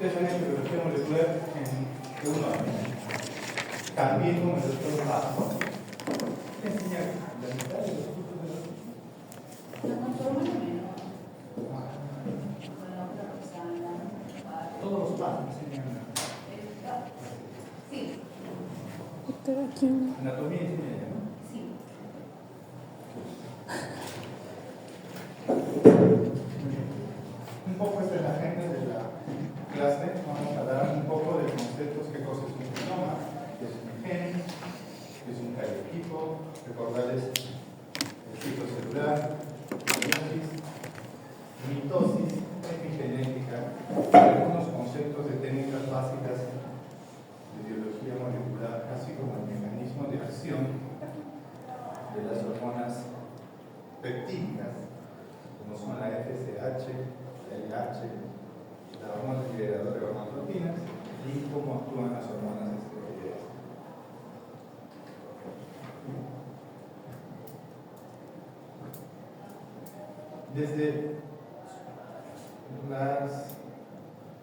Ustedes han hecho biología molecular de 1 año. También con el doctor Paso. ¿Qué enseña la mitad de los cursos de la La conforma menos. todos los pasos enseñan. Sí. Anatomía enseña, ¿no? Sí. Un poco esta es la agenda de la clase. Vamos a dar un poco de conceptos, qué cosa es un genoma, qué es un gen, qué es un cariotipo, recordarles el ciclo celular, meiosis, mitosis, epigenética, algunos conceptos de técnicas básicas de biología molecular, así como el mecanismo de acción de las hormonas peptídicas, como son la FSH, la LH, la hormona liberadora de hormonoproteínas, y cómo actúan las hormonas esteroideas.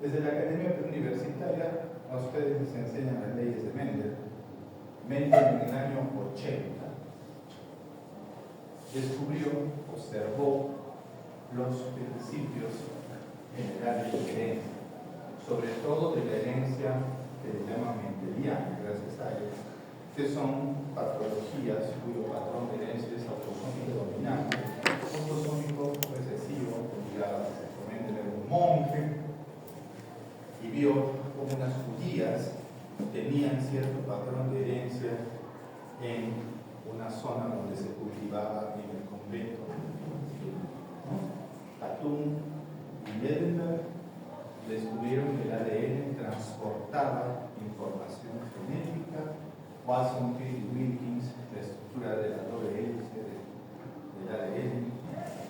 Desde la academia universitaria a ustedes les enseñan las leyes de Mendel. Mendel en el año 80 observó los principios generales de herencia, sobre todo de la herencia que le llaman mendeliana, gracias a él, que son patologías cuyo patrón de herencia es autosómico dominante, autosómico recesivo, obligado a Mendel era un monje y vio como unas judías tenían cierto patrón de herencia en una zona donde se cultivaba en el convento. Tatum y Ledenberg descubrieron que el ADN transportaba información genética. Watson y Wilkins, la estructura de la doble hélice del ADN,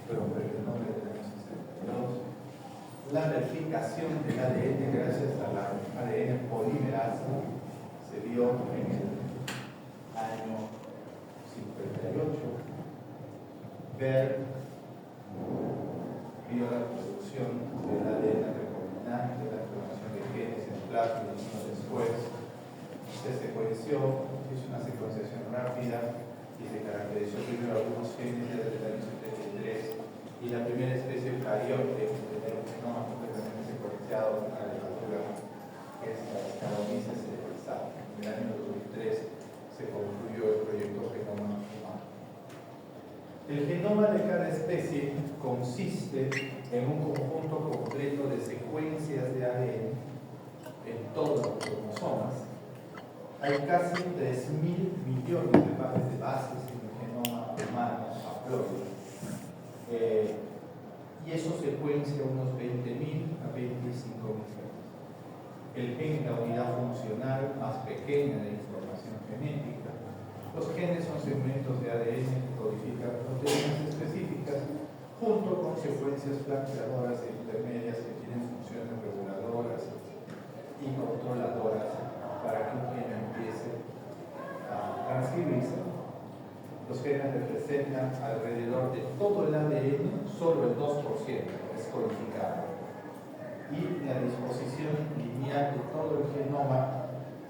pero por el nombre de la 62. La replicación del ADN gracias a la ADN polimerasa se dio en el año 58. Berg vio la producción del ADN recombinante, la formación de genes en plasma y años después se secuenció, hizo una secuenciación rápida y se caracterizó primero algunos genes desde el año 73 y la primera especie eucariote de un genoma completamente secuenciado con una levadura que es la Saccharomyces cerevisiae. En el año 2003 se concluyó el proyecto Genoma Humano. El genoma de cada especie consiste en un conjunto completo de secuencias de ADN en todos los cromosomas. Hay casi 3.000 millones de pares de bases en el genoma humano haploide. Y eso secuencia unos 20.000 a 25.000 genes. El gen es la unidad funcional más pequeña de información genética. Los genes son segmentos de ADN que codifican proteínas específicas junto con secuencias flanqueadoras e intermedias que tienen funciones reguladoras y controladoras para que un gen empiece a transcribirse. Los genes representan alrededor de todo el ADN, solo el 2% es codificado. Y la disposición lineal de todo el genoma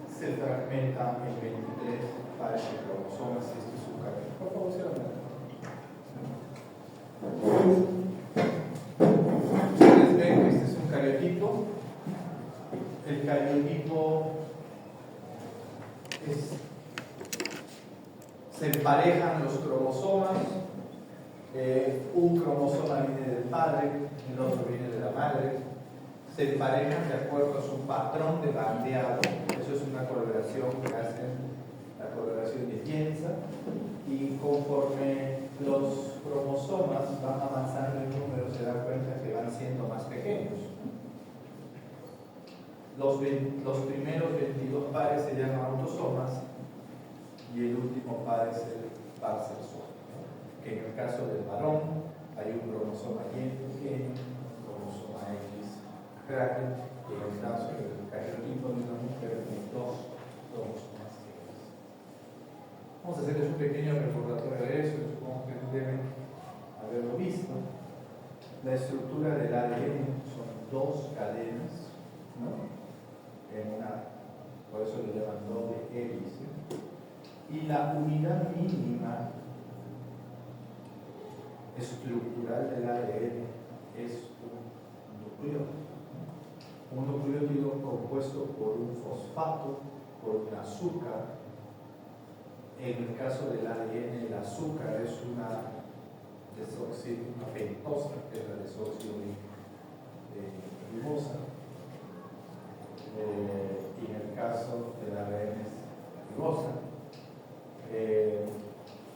se fragmenta en 23 pares de cromosomas. Este es un cariotipo. Por favor, cierra. Ustedes ven que este es un cariotipo. El cariotipo se emparejan los cromosomas. Un cromosoma viene del padre, el otro viene de la madre. Se emparejan de acuerdo a su patrón de bandeado. Eso es una coloración que hacen la coloración de Jensen, y conforme los cromosomas van avanzando en número se dan cuenta que van siendo más pequeños. Los primeros 22 pares se llaman autosomas y el último par es el par sexual, ¿no? Que en el caso del varón hay un cromosoma Y pequeño, un cromosoma X grande, y en el caso del cariotipo de una mujer hay dos cromosomas X. Vamos a hacerles un pequeño recordatorio de eso, supongo que deben haberlo visto. La estructura del ADN son dos cadenas ¿no? Por eso le llaman doble hélice. Y la unidad mínima estructural del ADN es un nucleótido. Un nucleótido compuesto por un fosfato, por un azúcar. En el caso del ADN, el azúcar es una pentosa, que es la desoxirribosa. Y en el caso del ADN es ribosa.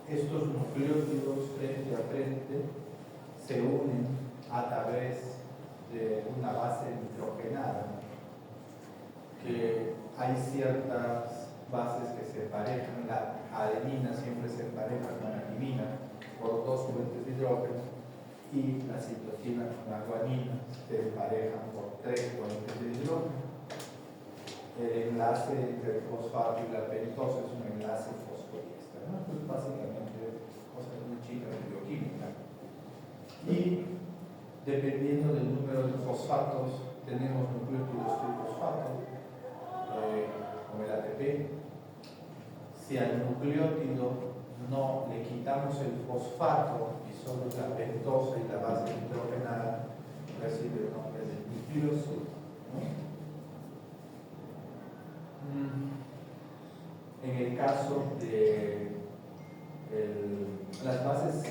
Estos nucleótidos frente a frente se unen a través de una base nitrogenada, que hay ciertas bases que se emparejan. La adenina siempre se empareja con la timina por dos puentes de hidrógeno, y la citosina con la guanina se emparejan por tres puentes de hidrógeno. El enlace entre el fosfato y la pentosa es un enlace fosfodiéster, ¿no? Pues básicamente cosas muy chicas de bioquímica. Y dependiendo del número de fosfatos, tenemos nucleótidos trifosfato, como el ATP. Si al nucleótido no le quitamos el fosfato y solo la pentosa y la base nitrogenada, recibe el nombre de nucleósido, ¿no? En el caso de las bases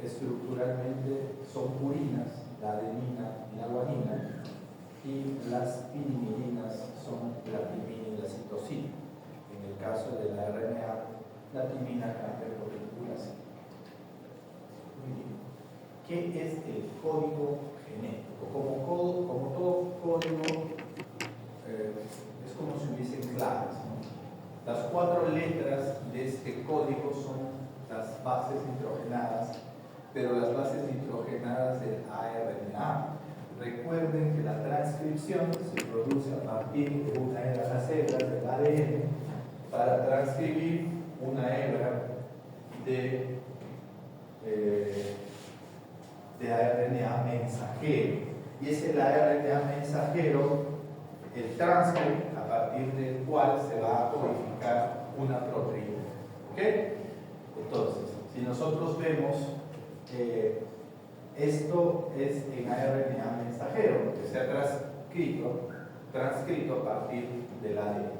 estructuralmente son purinas, la adenina y la guanina, y las pirimidina son la timina y la citosina. En el caso de la RNA, la timina cambia por vinculación. Muy bien. ¿Qué es el código genético? Como todo código, es como si hubiesen claves, ¿no? Las 4 letras de este código son las bases nitrogenadas, pero las bases nitrogenadas del ARNA. Recuerden que la transcripción se produce a partir de una de las hebras del ADN para transcribir una hebra de ARNA mensajero. Y es el ARNA mensajero el transcript a partir del cual se va a codificar una proteína. ¿Ok? Entonces, si nosotros vemos, esto es en ARNA mensajero, que se ha transcrito a partir del ADN.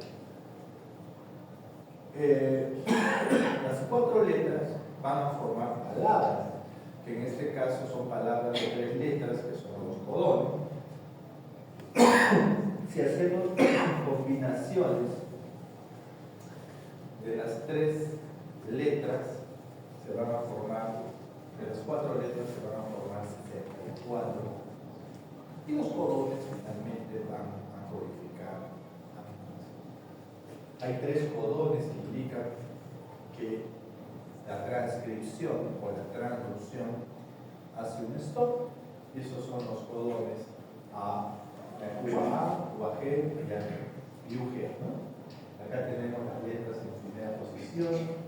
Las 4 letras van a formar palabras, que en este caso son palabras de 3 letras, que son los codones. Si hacemos combinaciones de las 3 letras, se van a formar, de las 4 letras se van a formar 64, y los codones finalmente van a codificar aminoácidos. Hay 3 codones que indican que la transcripción o la transducción hace un stop, y esos son los codones UAA, UAG y UG, ¿no? Acá tenemos las letras en primera posición,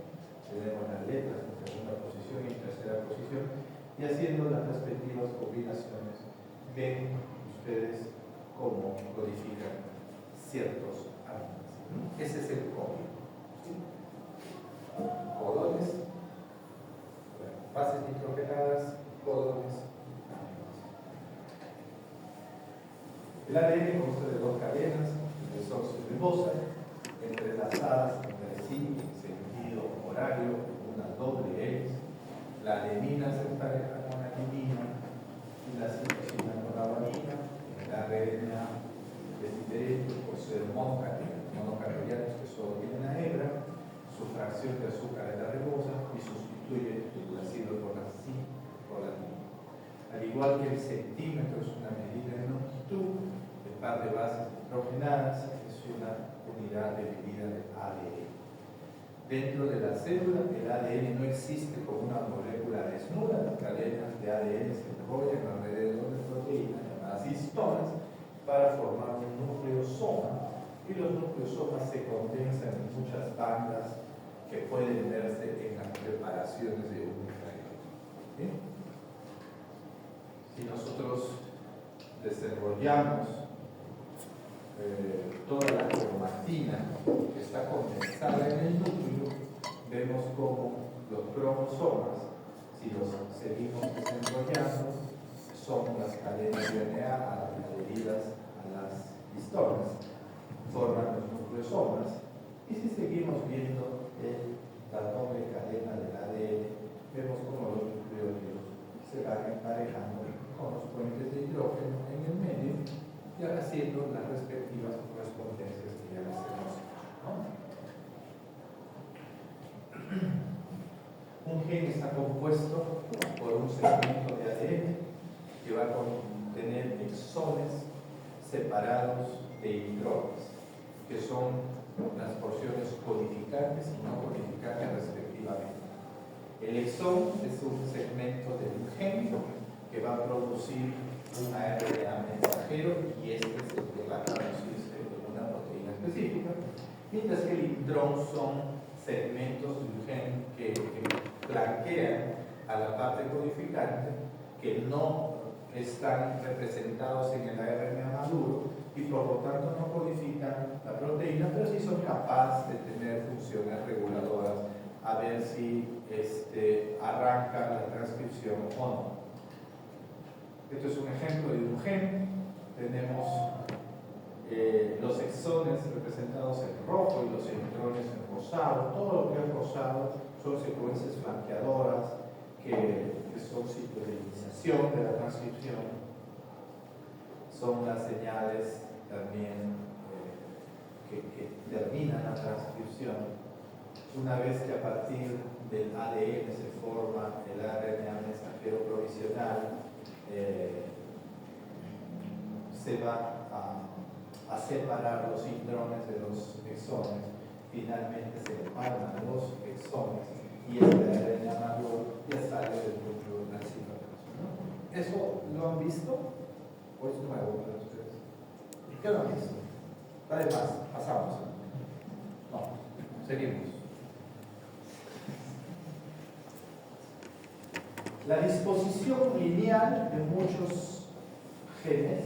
tenemos las letras en segunda posición y en tercera posición, y haciendo las respectivas combinaciones ven ustedes cómo codifican ciertos aminoácidos. Ese es el código, ¿sí? Codones, bases nitrogenadas, codones. El ADN consta de 2 cadenas desoxirribosa entrelazadas entre sí en sentido horario, una doble hélice. La adenina se empareja con la timina y la citosina con la guanina. El RNA es diferente por ser monocarbohidratos que solo tienen una hebra. Su fracción de azúcar es la ribosa y sustituye el ácido por la timina. Al igual que el centímetro es una medida de longitud, el par de bases nitrogenadas es una unidad de medida del ADN. Dentro de la célula, el ADN no existe como una molécula desnuda. Las cadenas de ADN se enrollan alrededor de proteínas llamadas histonas para formar un nucleosoma, y los nucleosomas se condensan en muchas bandas que pueden verse en las preparaciones de un eucarioto. ¿Sí? Si nosotros desarrollamos toda la cromatina que está condensada en el núcleo, vemos como los cromosomas, si los seguimos desenrollando, son las cadenas RNA adheridas a las histonas, forman los nucleosomas, y si seguimos viendo la doble cadena del ADN, vemos como los nucleótidos se van emparejando con los puentes de hidrógeno en el medio y haciendo las respectivas correspondencias que ya les hemos dicho, ¿no? Un gen está compuesto por un segmento de ADN que va a contener exones separados de intrones, que son las porciones codificantes y no codificantes respectivamente. El exón es un segmento de un gen que va a producir un RNA mensajero y este es el que va a traducirse en una proteína específica, mientras que el intrón son segmentos de un gen que flanquean a la parte codificante, que no están representados en el RNA maduro y por lo tanto no codifican la proteína, pero sí son capaces de tener funciones reguladoras a ver si arranca la transcripción o no. Esto es un ejemplo de un gen. Tenemos los exones representados en rojo y los intrones en rosado. Todo lo que es rosado son secuencias flanqueadoras que son sitios de iniciación de la transcripción. Son las señales también que terminan la transcripción. Una vez que a partir del ADN se forma el RNA mensajero provisional, se va a separar los intrones de los exones. Finalmente se separan los exones y el RNA maduro ya sale del núcleo del citoplasma, ¿no? ¿Eso lo han visto o es nuevo para ustedes? ¿Qué lo han visto? Además, pasamos. No, seguimos. La disposición lineal de muchos genes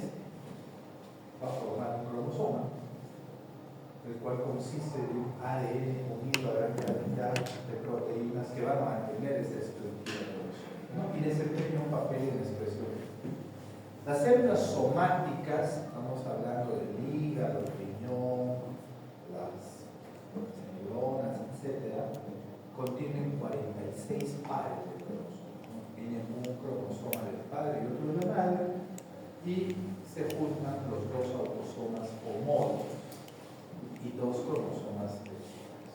va a formar un cromosoma, el cual consiste de un ADN unido a gran cantidad de proteínas que van a mantener esa estructura cromosómica, ¿no? Y desempeña un papel en la expresión. Las células somáticas, estamos hablando del hígado, el riñón, las neuronas, etc., contienen 46 pares de cromosomas, ¿no? Tienen un cromosoma del padre y otro de la madre, y se juntan los dos autosomas homólogos y dos cromosomas sexuales.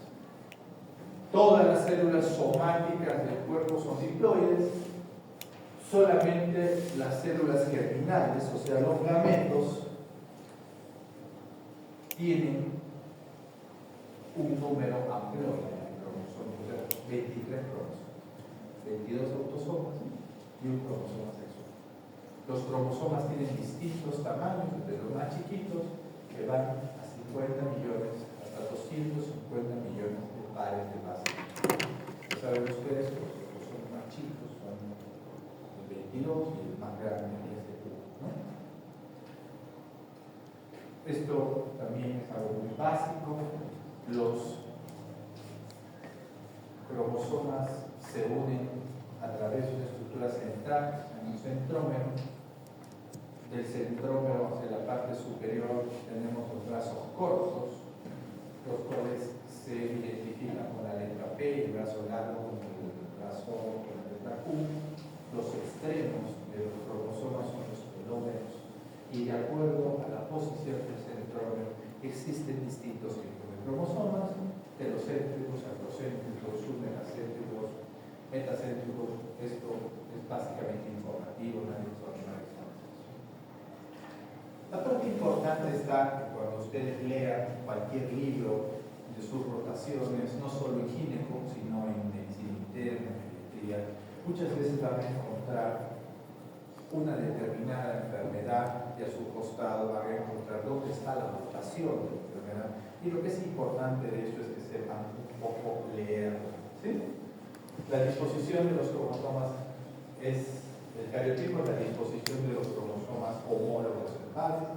Todas las células somáticas del cuerpo son diploides, solamente las células germinales, o sea, los gametos, tienen un número amplio de cromosomas, o sea, 23 cromosomas, 22 autosomas y un cromosoma sexual. Los cromosomas tienen distintos tamaños, desde los más chiquitos, que van a 50 millones hasta 250 millones de pares de bases. Saben ustedes que los cromosomas más chicos son el 22 y el más grande es el 1, ¿no? Esto también es algo muy básico. Los cromosomas se unen a través de una estructura central en un centrómero. Del centrómero hacia la parte superior tenemos los brazos cortos, los cuales se identifican con la letra P, y el brazo largo con el brazo con la letra Q. Los extremos de los cromosomas son los telómeros, y de acuerdo a la posición del centrómero existen distintos tipos de cromosomas: telocéntricos, acrocéntricos, submetacéntricos, metacéntricos. Esto es básicamente informativo, nadie sabe. La parte importante está que cuando ustedes lean cualquier libro de sus rotaciones, no solo en gineco, sino en medicina interna, en pediatría, muchas veces van a encontrar una determinada enfermedad y a su costado van a encontrar dónde está la rotación de la enfermedad. Y lo que es importante de esto es que sepan un poco leer, ¿sí? La disposición de los cromosomas es, el cariotipo es la disposición de los cromosomas homólogos del padre,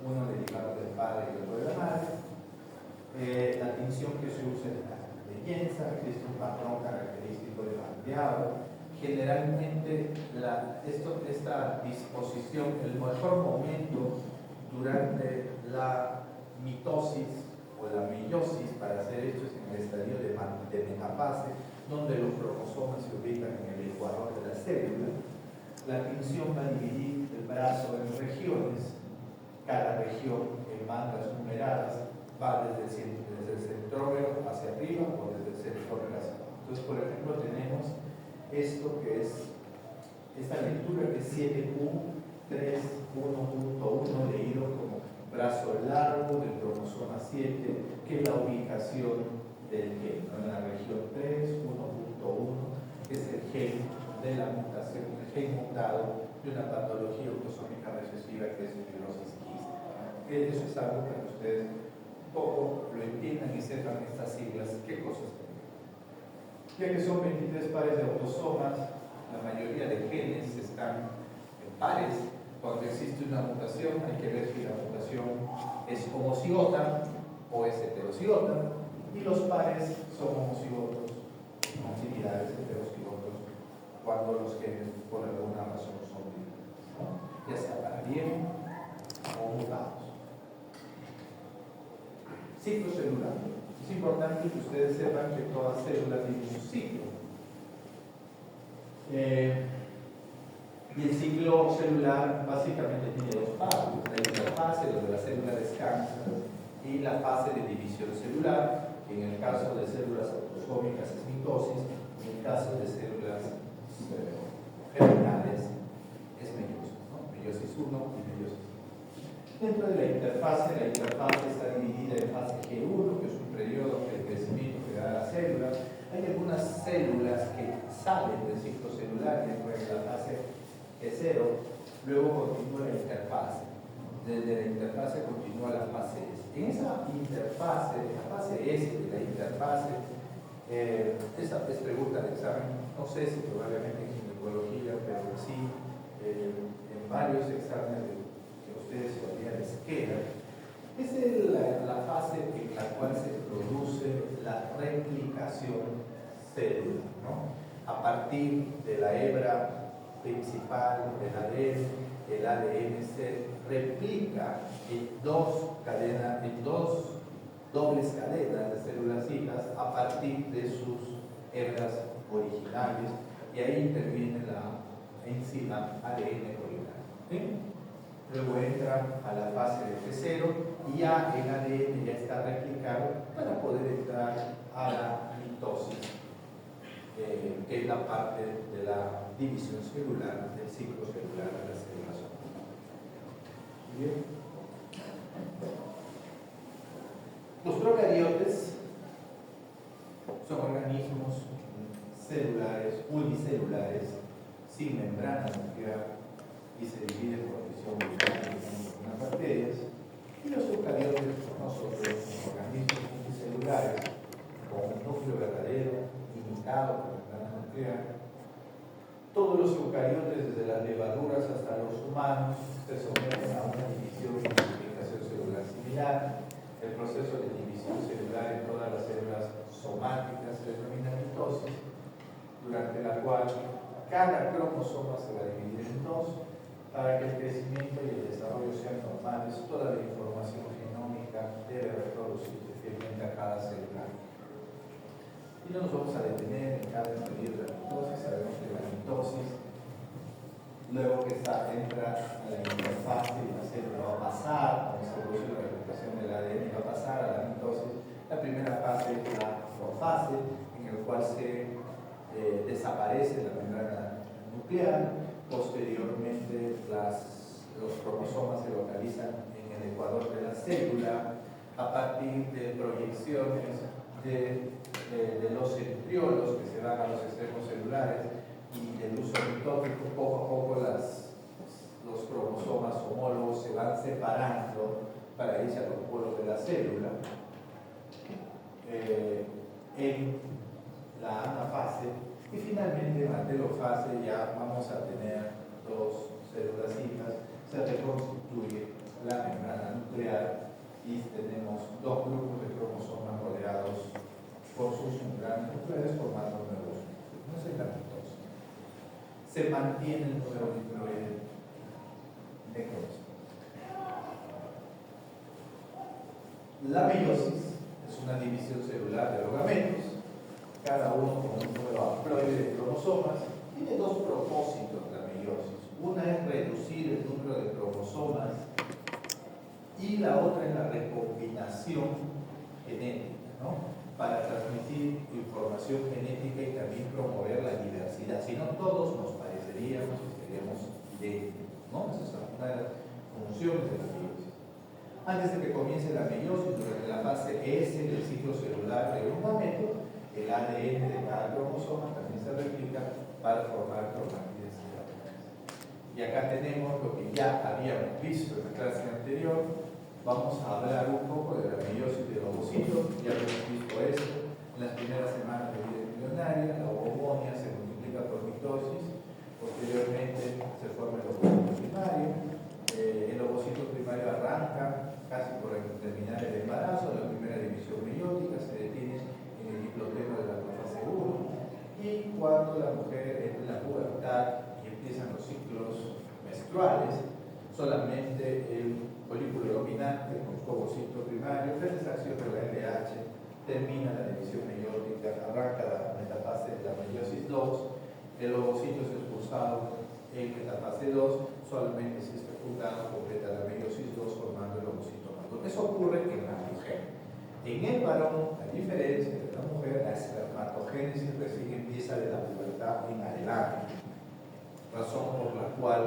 uno derivado del padre y otro de la madre. La tinción que se usa es la de Jensen, existe un patrón característico de bandeado. Generalmente esta disposición, el mejor momento durante la mitosis o la meiosis para hacer esto es en el estadio de metafase, donde los cromosomas se ubican en el ecuador de la célula. La tinción va a dividir el brazo en regiones, cada región en bandas numeradas va desde el centrómero hacia arriba o desde el centrómero hacia abajo. Entonces, por ejemplo, tenemos esto que es esta lectura que es 7q31.1 leído como brazo largo del cromosoma 7, que es la ubicación del gen, ¿no? En la región 3, 1.1, que es el gen de la mutación, el gen mutado de una patología autosómica recesiva que es fibrosis quística. Eso es algo que ustedes poco lo entiendan y sepan estas siglas, qué cosas tienen. Ya que son 23 pares de autosomas, la mayoría de genes están en pares. Cuando existe una mutación, hay que ver si la mutación es homocigota o es heterocigota, y los pares son homocigotos, son similares, heterocigotos, cuando los genes por alguna razón son diferentes, ¿no? Ya sea para bien o mutados. Ciclo celular. Es importante que ustedes sepan que toda célula tiene un ciclo. Y el ciclo celular básicamente tiene dos fases: la interfase donde la célula descansa y la fase de división celular, que en el caso de células autosómicas es mitosis, en el caso de células germinales es meiosis, ¿no? Meiosis 1 y meiosis 2. Dentro de la interfase está dividida en fase G1, que es un periodo de crecimiento que da la célula. Hay algunas células que salen del ciclo celular y entran en la fase G0, luego continúa la interfase. Desde la interfase continúa la fase S. En esa interfase, la fase S de la interfase, esa es pregunta de examen, no sé si probablemente en ginecología, pero sí en varios exámenes que ustedes todavía les quedan. Es la fase en la cual se produce la replicación celular, ¿no? A partir de la hebra principal del ADN, el ADN se replica en dos dobles cadenas de células hijas a partir de sus hebras originales, y ahí interviene la enzima ADN polimerasa, ¿sí? Luego entra a la fase de G0 y ya el ADN ya está replicado para poder entrar a la mitosis, que es la parte de la división celular, del ciclo celular de las células. Bien. Los procariotes son organismos celulares, unicelulares, sin membrana nuclear, y se dividen por fisión en unas bacterias. Y los eucariotes, nosotros, son organismos multicelulares con un núcleo verdadero imitado por membrana nuclear. Todos los eucariotes, desde las levaduras hasta los humanos, se someten a una división y multiplicación celular similar. El proceso de división celular en todas las células somáticas se denomina mitosis, durante la cual cada cromosoma se va a dividir en dos para que el crecimiento y el desarrollo sean normales. Toda la información genómica debe reproducirse fielmente a cada célula. Y no nos vamos a detener en cada periodo de la mitosis. Sabemos que la mitosis, luego que entra a la interfase y la célula va a pasar, cuando se produce la replicación del ADN, va a pasar a la mitosis. La primera fase es la profase, en el cual se desaparece la membrana nuclear. Posteriormente los cromosomas se localizan en el ecuador de la célula a partir de proyecciones de los centriolos que se dan a los extremos celulares y del uso mitótico. Poco a poco los cromosomas homólogos se van separando para irse a los polos de la célula. En la anafase, y finalmente en la telofase ya vamos a tener dos células hijas, se reconstituye la membrana dos grupos de cromosomas rodeados por sus membranas nucleares formando nuevos núcleos. No es la mitosis. Se mantiene el nuevo nucleoide necrosis. La meiosis es una división celular de los gametos, cada uno con un nuevo haploide de cromosomas. Tiene dos propósitos la meiosis. Una es reducir el número de cromosomas y la otra es la recombinación genética, ¿no? Para transmitir información genética y también promover la diversidad. Si no, todos nos pareceríamos y seríamos idénticos, ¿no? Esa es una de las funciones de la meiosis. Antes de que comience la meiosis, durante la fase S del ciclo celular de un gameto, el ADN de cada cromosoma también se replica para formar cromátides cerebrales. Y acá tenemos lo que ya habíamos visto en la clase anterior. Vamos a hablar un poco de la meiosis de ovocitos. Ya hemos visto esto en las primeras semanas de vida embrionaria. La ovogonia se multiplica por mitosis, posteriormente se forma el ovocito primario. El ovocito primario arranca casi por terminar el embarazo, la primera división meiótica se detiene en el diplotema de la fase 1, y cuando la mujer entra en la pubertad y empiezan los ciclos menstruales, solamente el folículo dominante con su ovocito primario, gracias a la acción de la LH, termina la división meiótica, arranca la metafase de la meiosis 2, el ovocito es expulsado en metafase 2, solamente si es fecundado completa la meiosis 2 formando el ovocito maduro. Eso ocurre en la mujer. En el varón, a diferencia de la mujer, la espermatogénesis recién empieza de la pubertad en adelante, razón por la cual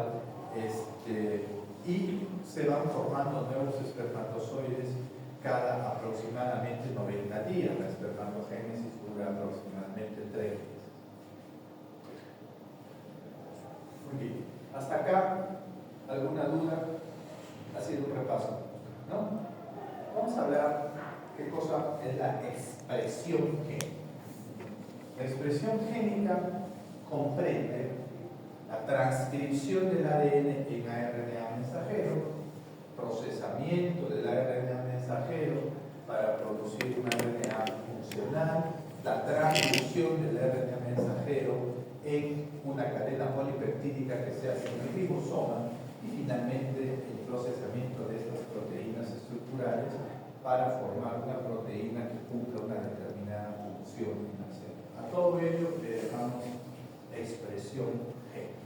y se van formando nuevos espermatozoides cada aproximadamente 90 días. La espermatogénesis dura aproximadamente 3 meses. Muy bien. Hasta acá, ¿alguna duda? Ha sido un repaso, ¿no? Vamos a hablar qué cosa es la expresión génica. La expresión génica comprende la transcripción del ADN en ARNA mensajero, procesamiento del ARNA mensajero para producir un ARNA funcional, la transducción del ARNA mensajero en una cadena polipeptídica que se hace en el ribosoma y finalmente el procesamiento de estas proteínas estructurales para formar una proteína que cumpla una determinada función en la célula. A todo ello le llamamos expresión génica.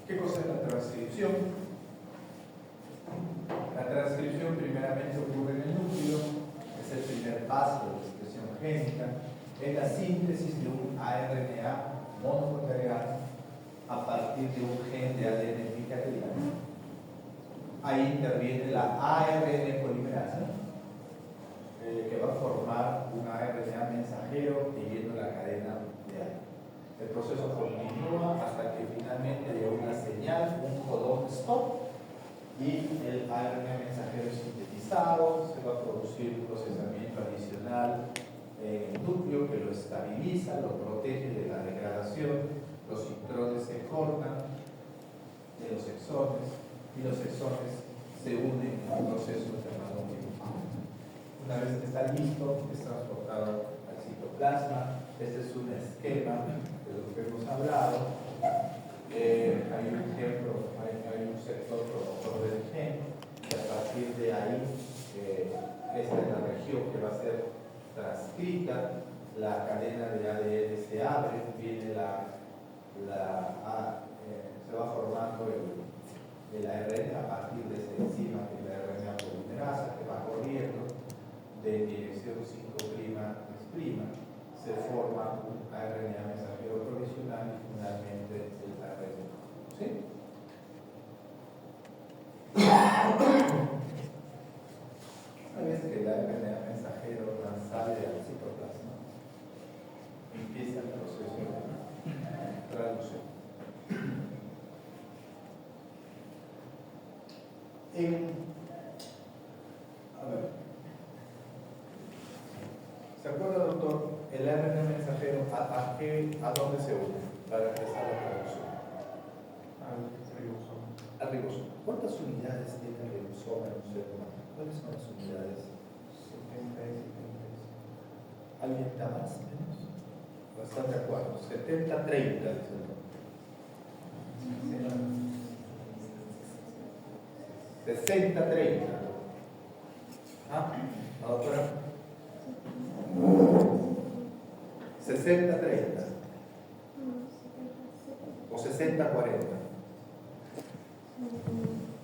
¿Qué cosa es la transcripción? La transcripción primeramente ocurre en el núcleo, es el primer paso de la expresión génica, es la síntesis de un ARNA monoclonal a partir de un gen de ADN bicarial. Ahí interviene la ARN polimerasa, que va a formar un ARNA mensajero siguiendo la cadena de ARNA. El proceso continúa hasta que finalmente llega una señal, un codón stop, y el ARNA mensajero es sintetizado, se va a producir un procesamiento adicional en el núcleo que lo estabiliza, lo protege de la degradación, los intrones se cortan de los exones y los exones se unen en un proceso llamado mitosis. Una vez que está listo, es transportado al citoplasma. Este es un esquema de lo que hemos hablado. Hay un ejemplo, hay un sector promotor del gen, y a partir de ahí, esta es la región que va a ser transcrita, la cadena de ADN se abre, viene se va formando el ARN a partir de esa enzima, que es la RNA polimerasa, que va corriendo de dirección 5'', se forma un ARNA mensajero provisional y finalmente el ARN. ¿Sí? Una vez que el ARNA mensajero sale al citoplasma, empieza el proceso de traducción. ¿Se acuerda, doctor? El ARN mensajero, ¿a dónde se une para empezar la traducción? Al ribosoma. Al ribosoma. ¿Cuántas unidades tiene el ribosoma en un ser humano? ¿Cuáles son las unidades? 70 y 70. ¿Alguien da más? ¿Menos? ¿O están de acuerdo? 70-30, dice el doctor. 60-30. ¿Ah? ¿La doctora? 60-30. O 60-40.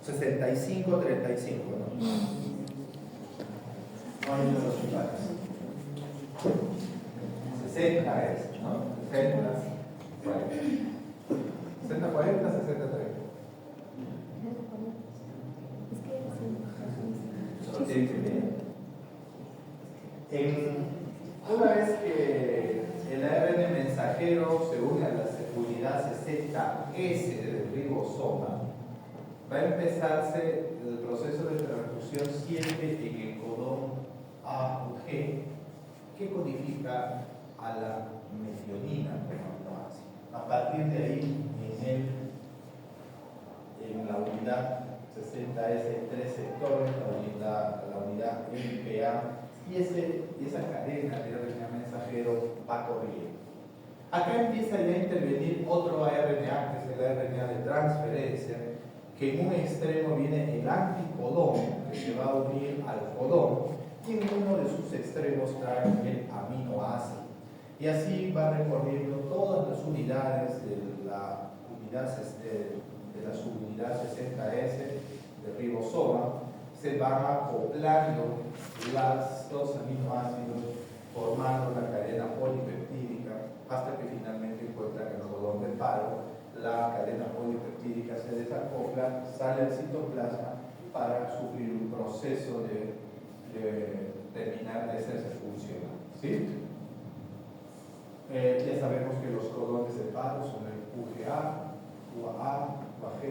65-35, ¿no? No hay uno de los iguales. 60 es, ¿no? 60, 40. 60-40, 60-30. Solo tiene que ver. Una vez que el ARN mensajero se une a la unidad 60S del ribosoma, va a empezarse el proceso de transducción siempre en el codón A o G, que codifica a la metionina como aminoácido. A partir de ahí, en la unidad 60S, 3 sectores, la unidad MPA, y esa cadena de RNA mensajero va corriendo. Acá empieza ya a intervenir otro RNA, que es el RNA de transferencia, que en un extremo viene el anticodón, que se va a unir al codón, y en uno de sus extremos trae el aminoácido. Y así va recorriendo todas las unidades de la subunidad 60S del ribosoma, se van acoplando los aminoácidos, formando la cadena polipeptídica, hasta que finalmente encuentran el codón de paro. La cadena polipeptídica se desacopla, sale al citoplasma para sufrir un proceso de terminar de hacerse funcional. ¿Sí? Ya sabemos que los codones de paro son el UGA, UAA, UAG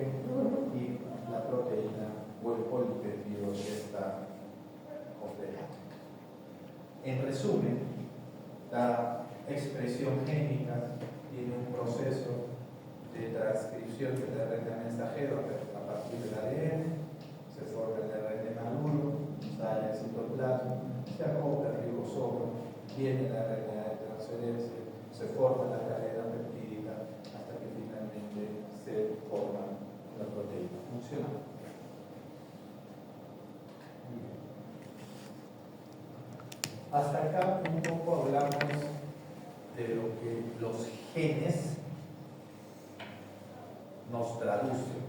y la proteína o el polipéptido que está completo. En resumen, la expresión génica tiene un proceso de transcripción del RNA mensajero a partir del ADN, se forma el RNA maduro, sale al citoplasma, se acopla el ribosoma, viene el RNA de transferencia, se forma la cadena peptídica hasta que finalmente se forma la proteína funcional. Hasta acá un poco hablamos de lo que los genes nos traducen,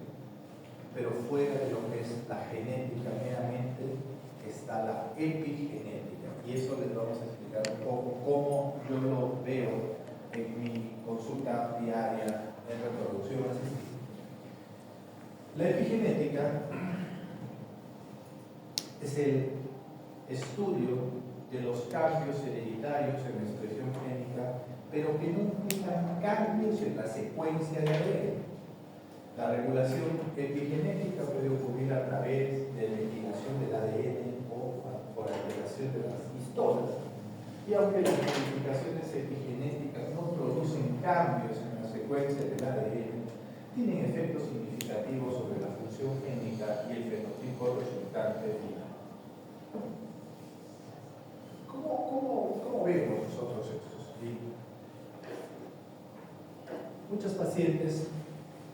pero fuera de lo que es la genética meramente está la epigenética, y eso les vamos a explicar un poco cómo yo lo veo en mi consulta diaria en reproducción asistida. La epigenética es el estudio de los cambios hereditarios en la expresión génica, pero que no implican cambios en la secuencia de ADN. La regulación epigenética puede ocurrir a través de la eliminación del ADN o por alteración de las histonas. Y aunque las modificaciones epigenéticas no producen cambios en la secuencia del ADN, tienen efectos significativos sobre la función génica y el fenotipo resultante final. ¿Cómo vemos nosotros estos? ¿Sí? Muchos pacientes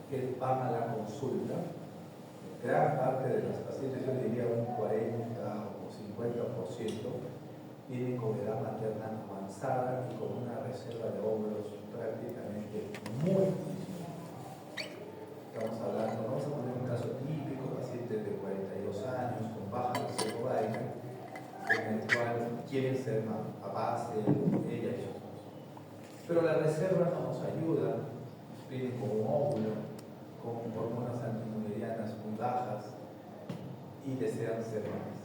que van a la consulta, gran parte de las pacientes, yo diría un 40 o 50%, tienen con edad materna avanzada y con una reserva de óvulos prácticamente muy disminuida. Estamos hablando, vamos a poner un caso típico, pacientes de 42 años con baja reserva ovárica, en el cual quieren ser papás de ella y sus hijos. Pero la reserva no nos ayuda, vienen con un óvulo, con hormonas antimunerianas muy bajas y desean ser mamás.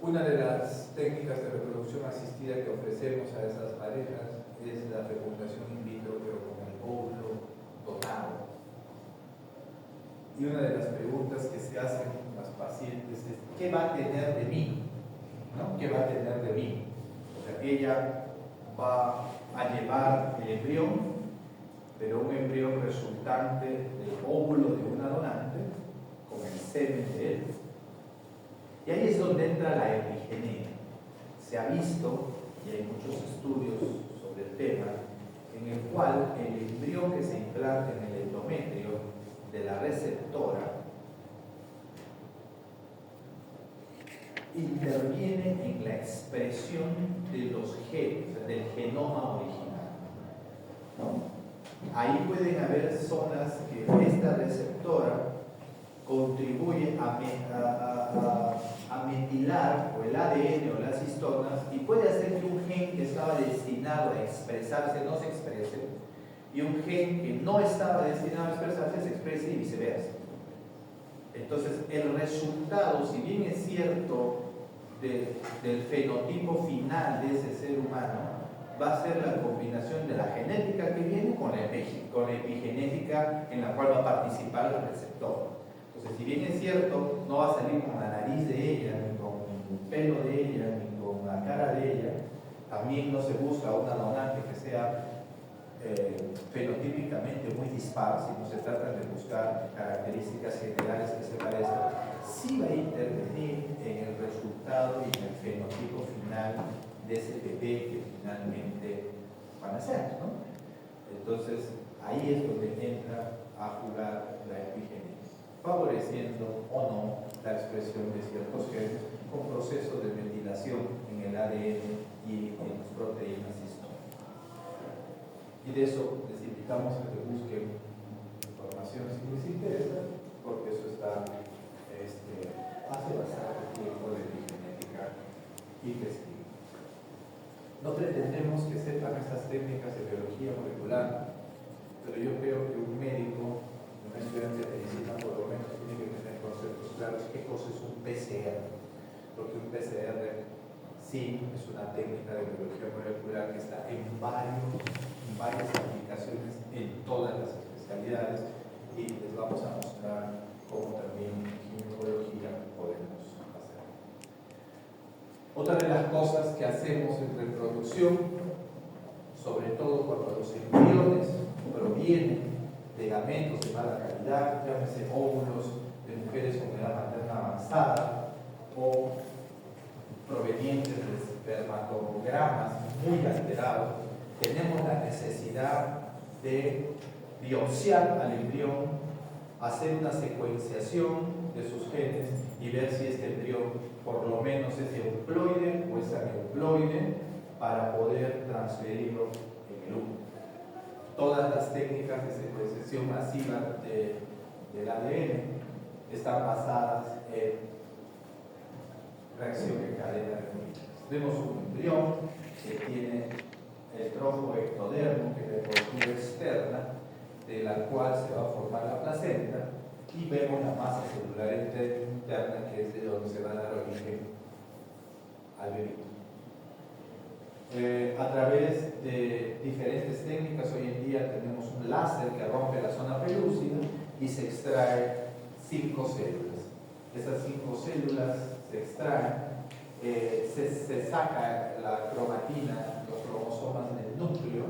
Una de las técnicas de reproducción asistida que ofrecemos a esas parejas es la fecundación in vitro, pero con el óvulo donado. Y una de las preguntas que se hacen las pacientes es: ¿qué va a tener de mí? ¿No? ¿Qué va a tener de mí? O sea, ella va a llevar el embrión, pero un embrión resultante del óvulo de una donante con el semen de él. Y ahí es donde entra la epigenea. Se ha visto, y hay muchos estudios sobre el tema, en el cual el embrión que se implanta en el endometrio de la receptora interviene en la expresión de los genes, del genoma original, ¿no? Ahí pueden haber zonas que esta receptora contribuye a metilar o el ADN o las histonas y puede hacer que un gen que estaba destinado a expresarse no se exprese y un gen que no estaba destinado a expresarse se exprese y viceversa. Entonces el resultado, si bien es cierto del fenotipo final de ese ser humano, va a ser la combinación de la genética que viene con la epigenética en la cual va a participar la receptora. Entonces, si bien es cierto, no va a salir con la nariz de ella, ni con el pelo de ella, ni con la cara de ella, también no se busca una donante que sea fenotípicamente muy dispar, sino se trata de buscar características generales que se parezcan, sí va a intervenir en el resultado y en el fenotipo final de ese bebé que finalmente van a ser, ¿no? Entonces, ahí es donde entra a jugar la epigenesia, favoreciendo o no la expresión de ciertos genes con procesos de metilación en el ADN y en las proteínas históricas. Y de eso les invitamos a que busquen información si les interesa, porque eso está hace bastante tiempo de epigenética investigativa. No pretendemos que sepan estas técnicas de biología molecular, pero yo creo que un médico, un estudiante de medicina por lo menos, tiene que tener conceptos claros qué cosa es un PCR, porque un PCR sí es una técnica de biología molecular que está en varias aplicaciones en todas las especialidades y les vamos a mostrar cómo también en ginecología podemos hacer. Otra de las cosas que hacemos en reproducción, sobre todo cuando los embriones provienen de gametos de mala calidad, llámese óvulos de mujeres con edad materna avanzada o provenientes de espermatogramas muy alterados, tenemos la necesidad de biopsiar al embrión, hacer una secuenciación de sus genes y ver si este embrión por lo menos es euploide o es aneuploide para poder transferirlo en el útero. Todas las técnicas de secuenciación masiva del ADN están basadas en reacción en cadena de fluidos. Vemos un embrión que tiene el tronco ectodermo, que es la envoltura externa, de la cual se va a formar la placenta, y vemos la masa celular interna, que es de donde se va a dar origen al bebé. A través de diferentes técnicas, hoy en día tenemos un láser que rompe la zona pelúcida y se extrae 5 células. Esas 5 células se extraen, se saca la cromatina, los cromosomas del núcleo,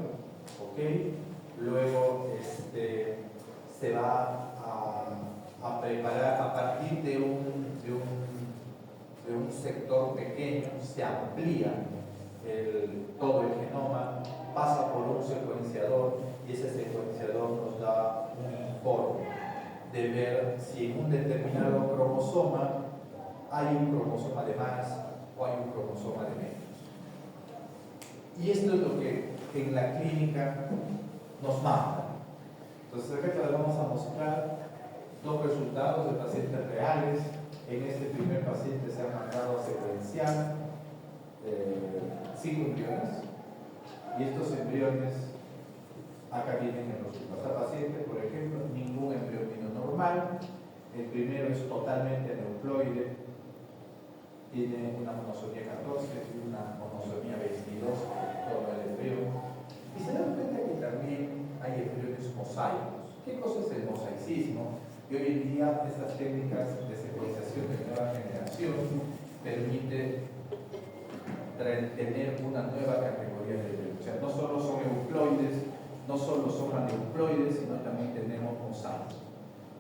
¿ok? Luego se va a preparar a partir de un sector pequeño, se amplía todo el genoma, pasa por un secuenciador y ese secuenciador nos da un informe de ver si en un determinado cromosoma hay un cromosoma de más o hay un cromosoma de menos. Y esto es lo que en la clínica nos manda. Entonces acá les vamos a mostrar 2 resultados de pacientes reales. En este primer paciente se ha mandado a secuenciar 5 embriones y estos embriones acá vienen en los resultados. Esta paciente, por ejemplo, ningún embrión vino normal. El primero es totalmente aneuploide, tiene una monosomía 14 y una monosomía 22 todo el embrión. Y se dan cuenta que también hay embriones mosaicos. ¿Qué cosa es el mosaicismo? Y hoy en día estas técnicas de secuenciación de nueva generación permiten tener una nueva categoría de embriones. O sea, no solo son euploides, no solo son aneuploides, sino también tenemos mosaicos.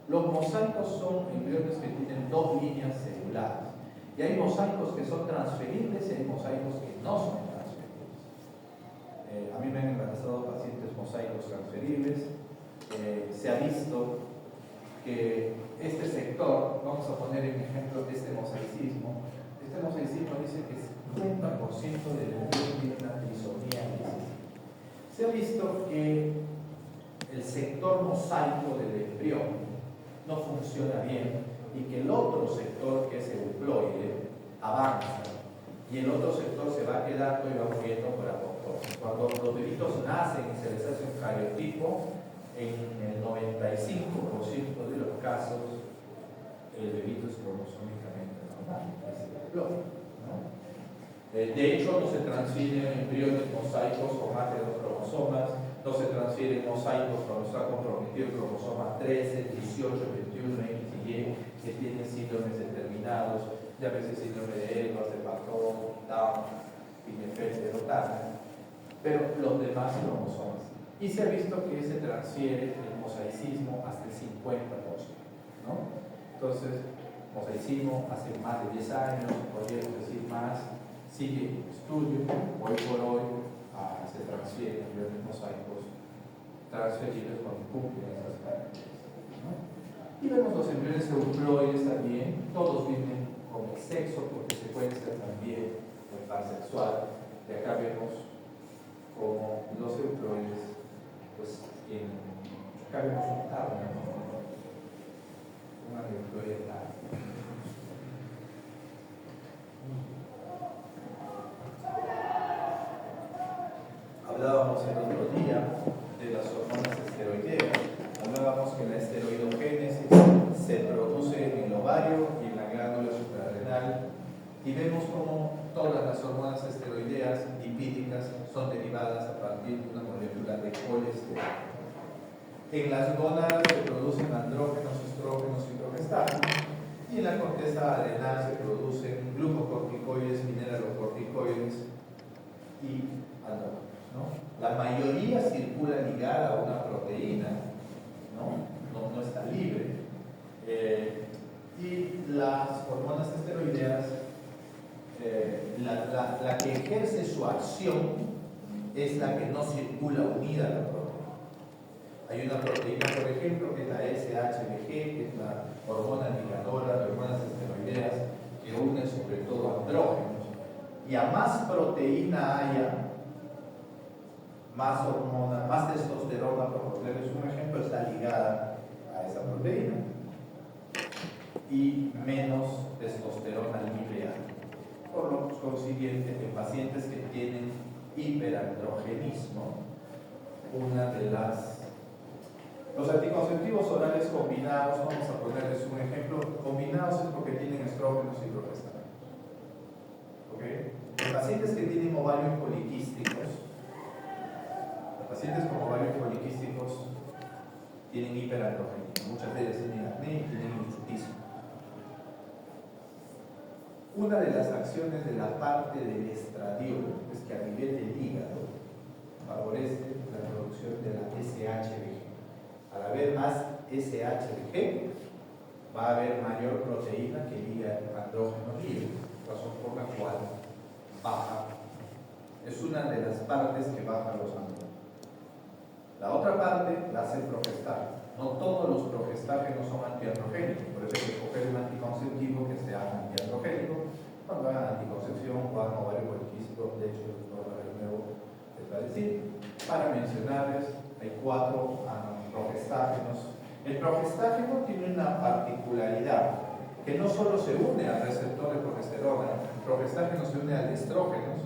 Los mosaicos son embriones que tienen dos líneas celulares. Y hay mosaicos que son transferibles y hay mosaicos que no son transferibles. A mí me han embarazado pacientes mosaicos transferibles. Se ha visto que este sector, vamos a poner en ejemplo este mosaicismo dice que 50% del embrión tiene una trisomía 17. Se ha visto que el sector mosaico del embrión no funciona bien y que el otro sector, que es euploide, avanza y el otro sector se va quedando y va muriendo por apoptosis. Cuando los bebitos nacen y se les hace un cariotipo, en el 95% de los casos el bebito es cromosómicamente normal, es euploide, ¿no? De hecho, no se transfieren embriones mosaicos con más de 2 cromosomas, no se transfieren mosaicos cuando está comprometido el cromosoma 13, 18, 21, X y Y, que tienen síndromes determinados, ya a veces síndrome de Edwards, de Patton, Down, Klinefelter o Turner, pero los demás cromosomas. Y se ha visto que se transfiere el mosaicismo hasta el 50%, ¿no? Entonces, mosaicismo hace más de 10 años, podríamos decir más, sigue en estudio, hoy por hoy se transfieren embriones mosaicos transferibles cuando cumplen esas características, ¿no? Y vemos los embriones euploides también, todos vienen con el sexo porque secuencian también el par sexual. Y acá vemos como los euploides, pues acá vemos un tabla, ¿no? Una euploide tabla. Hablábamos el otro día de las hormonas esteroideas. Hablábamos que la esteroidogénesis se produce en el ovario y en la glándula suprarrenal, y vemos cómo todas las hormonas esteroideas lipídicas son derivadas a partir de una molécula de colesterol. En las gónadas se producen andrógenos, estrógenos y progestágenos, y en la corteza adrenal se producen glucocorticoides, mineralocorticoides y andrógenos, ¿no? La mayoría circula ligada a una proteína, no está libre. Y las hormonas esteroideas, la que ejerce su acción es la que no circula unida a la proteína. Hay una proteína, por ejemplo, que es la SHBG, que es la hormona ligadora de hormonas esteroideas, que une sobre todo andrógenos. Y a más proteína haya, más hormona, más testosterona, por ponerles un ejemplo, está ligada a esa proteína, y menos testosterona libre hay. Por lo consiguiente, en pacientes que tienen hiperandrogenismo, los anticonceptivos orales combinados, vamos a ponerles un ejemplo, combinados es porque tienen estrógenos y progestágenos. ¿Okay? En pacientes que tienen ovarios poliquísticos, pacientes con ovarios poliquísticos tienen hiperandrogenismo, muchas de ellas tienen acné y tienen hirsutismo. Una de las acciones de la parte del estradiol es que a nivel del hígado favorece la producción de la SHBG. Al haber más SHBG, va a haber mayor proteína que liga el andrógeno libre, razón por la cual baja. Es una de las partes que bajan los andrógenos. La otra parte la hace el progestágeno. No todos los progestágenos son antiandrogénicos, por eso hay que escoger un anticonceptivo que sea antiandrogénico. Cuando hagan anticoncepción, cuando ovario poliquístico, de hecho, el doctor nuevo les va a decir. Para mencionarles, hay 4 progestágenos. El progestágeno tiene una particularidad, que no solo se une al receptor de progesterona, el progestágeno se une al de estrógenos,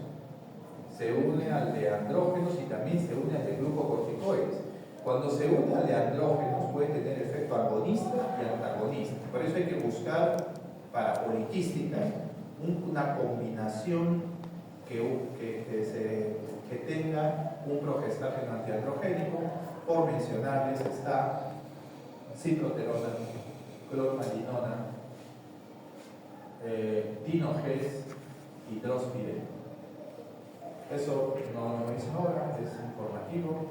se une al de andrógenos y también se une al de glucocorticoides. Cuando se une al de andrógenos puede tener efecto agonista y antagonista. Por eso hay que buscar para poliquística una combinación que tenga un progestágeno antiandrogénico. Por mencionarles está cicloterona, clormadinona, dinoges y drospireno. Eso no es ahora, es informativo.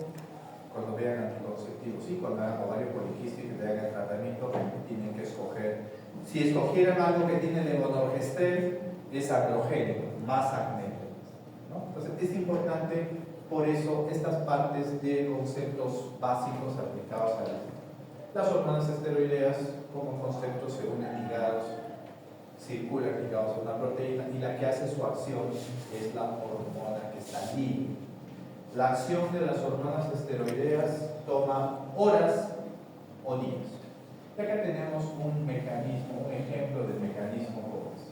cuando vean anticonceptivos, sí, cuando hagan ovario poliquístico y vean el tratamiento, tienen que escoger. Si escogieran algo que tiene levonorgestrel, es androgénico, más acné, ¿no? Entonces es importante, por eso, estas partes de conceptos básicos aplicados a las hormonas esteroideas como conceptos se unen ligados, circulan ligados a una proteína, y la que hace su acción es la hormona que está libre. La acción de las hormonas esteroideas toma horas o días. Y acá tenemos un mecanismo, un ejemplo del mecanismo como es.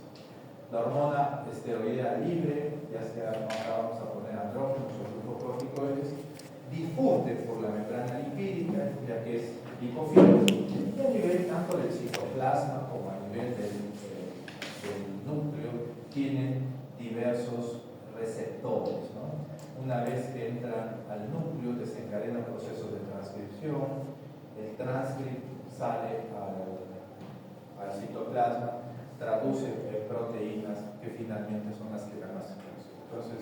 La hormona esteroidea libre, ya sea, vamos a poner andrógenos o glucocorticoides, difunde por la membrana lipídica, ya que es lipofílico, y a nivel tanto del citoplasma como a nivel del núcleo, tienen diversos receptores, ¿no? Una vez que entran al núcleo, desencadenan procesos de transcripción, el transcript sale al citoplasma, traduce proteínas que finalmente son las que dan la secreción. Entonces,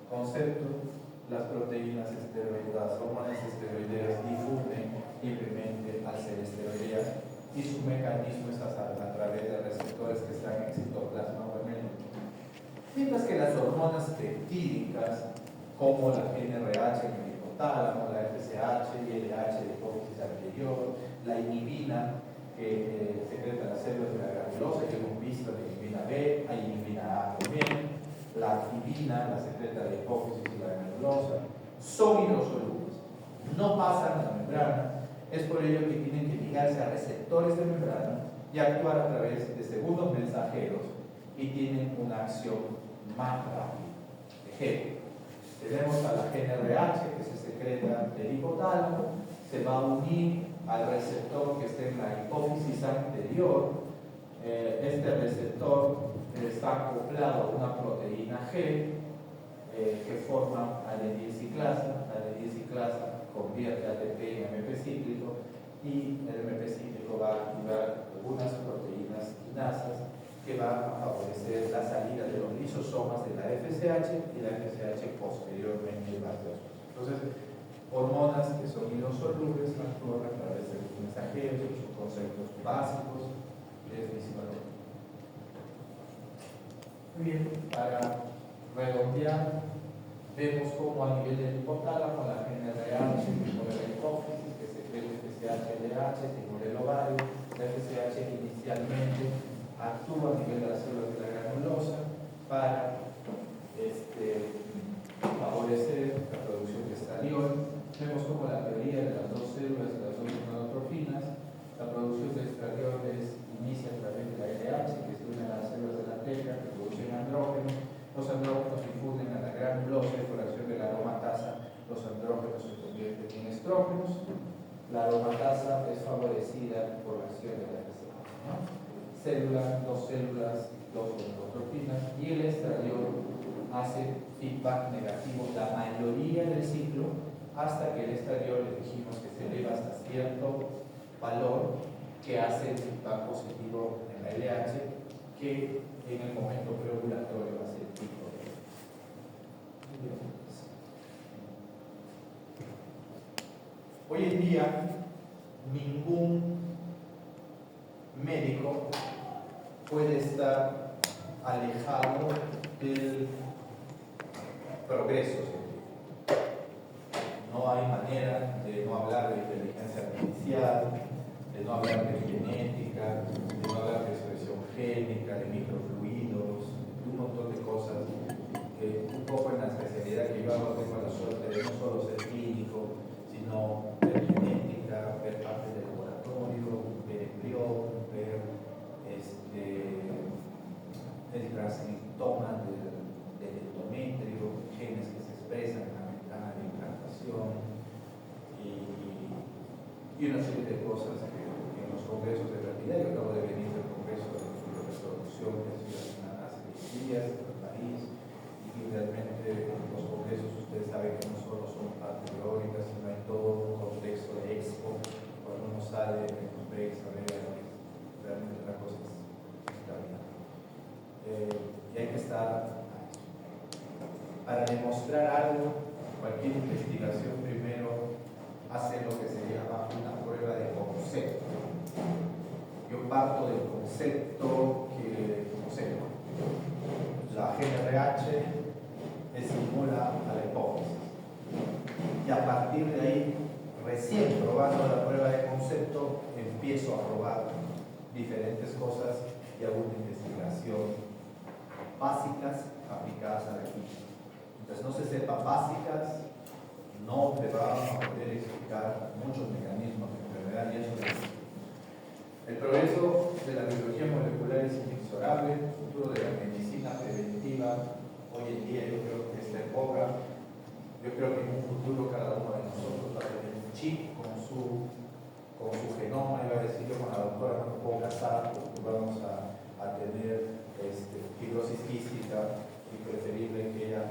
concepto, las proteínas esteroideas, las hormonas esteroideas difunden libremente al ser esteroideas y su mecanismo es a través de receptores que están en el citoplasma o en el núcleo. Mientras que las hormonas peptídicas, como la GnRH en el hipotálamo, la FSH y LH de hipófisis anterior, la inhibina que secreta las células de la granulosa, que hemos visto la inhibina B, hay inhibina A también, la activina, la secreta de hipófisis y la granulosa, son hidrosolubles, no pasan la membrana, es por ello que tienen que ligarse a receptores de membrana y actuar a través de segundos mensajeros y tienen una acción más rápida. Ejemplo, tenemos a la GnRH que se secreta del hipotálamo, se va a unir al receptor que está en la hipófisis anterior. Este receptor está acoplado a una proteína G que forma adenilciclasa. La adenilciclasa convierte ATP en MP cíclico y el MP cíclico va a activar algunas proteínas quinasas que van a favorecer la salida de los lisosomas de la FSH y la FSH posteriormente va a ser. Entonces, hormonas que son hidrosolubles actúan a través de los mensajeros, sus conceptos básicos de fisiología. Muy bien, para redondear, vemos cómo a nivel del hipotálamo la GnRH estimula la hipófisis, que secreta FSH-LH, estimula el ovario, la FSH inicialmente actúa a nivel de las células de la granulosa para favorecer la producción de estradiol. Vemos como la teoría de las dos células y las dos monotrofinas, la producción de estradiol inicia a través de la LH, que se une a las células de la teca, que producen andrógenos. Los andrógenos difunden a la granulosa y por acción de la aromatasa, los andrógenos se convierten en estrógenos. La aromatasa es favorecida por la acción de la FSH, ¿no? Dos células, dos monotrofinas, y el estradiol hace feedback negativo la mayoría del ciclo, hasta que el estradiol le dijimos que se eleva hasta cierto valor que hace el feedback positivo en la LH, que en el momento preovulatorio va a ser el pico. Hoy en día, ningún médico puede estar alejado del progreso científico. No hay manera de no hablar de inteligencia artificial, de no hablar de genética, de no hablar de expresión génica, de microfluidos, de un montón de cosas que un poco en la especialidad que yo hago tengo la suerte de no solo ser clínico, sino ver genética, ver parte del laboratorio, ver embrión, ver el transcriptoma del endometrio, genes que se expresan en la ventana de implantación y una serie de cosas que en los congresos de fertilidad, yo acabo de venir del congreso de reproducción que ha sido hace 10 días en el país, y realmente en los congresos ustedes saben que no solo son partes teóricas, sino hay todo un contexto de expo. Cuando uno sale en los breaks a ver, realmente la cosa es extraordinaria. Y hay que estar para demostrar algo, cualquier investigación primero hacen lo que se llama una prueba de concepto. Yo parto del concepto que, no sé, la GNRH estimula a la hipótesis. Y a partir de ahí, recién probando la prueba de concepto, empiezo a probar diferentes cosas y hago una investigación básicas aplicadas a la química. Entonces, no se sepa básicas, no te vamos a poder explicar muchos mecanismos de enfermedad y eso es. El progreso de la biología molecular es inexorable, el futuro de la medicina preventiva hoy en día yo creo que está en boga. Yo creo que en un futuro cada uno de nosotros va a tener un chip con su genoma, iba a decir yo con la doctora no me puedo casar porque vamos a tener fibrosis quística y preferible que ella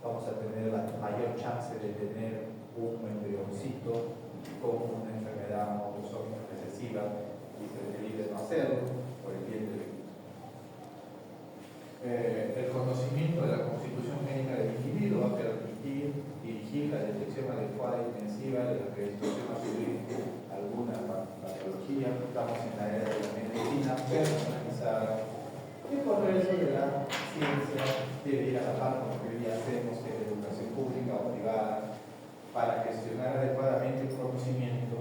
vamos a tener la mayor chance de tener un embrioncito con una enfermedad autosómica recesiva y preferible no hacerlo por el bien del equipo. El conocimiento de la constitución génica del individuo va a permitir dirigir la detección adecuada y intensiva de la predisposición a sufrir alguna patología. Estamos en la era de la medicina personalizada. El progreso de la ciencia debe ir a la par con lo que hoy día hacemos, que es la educación pública o privada, para gestionar adecuadamente el conocimiento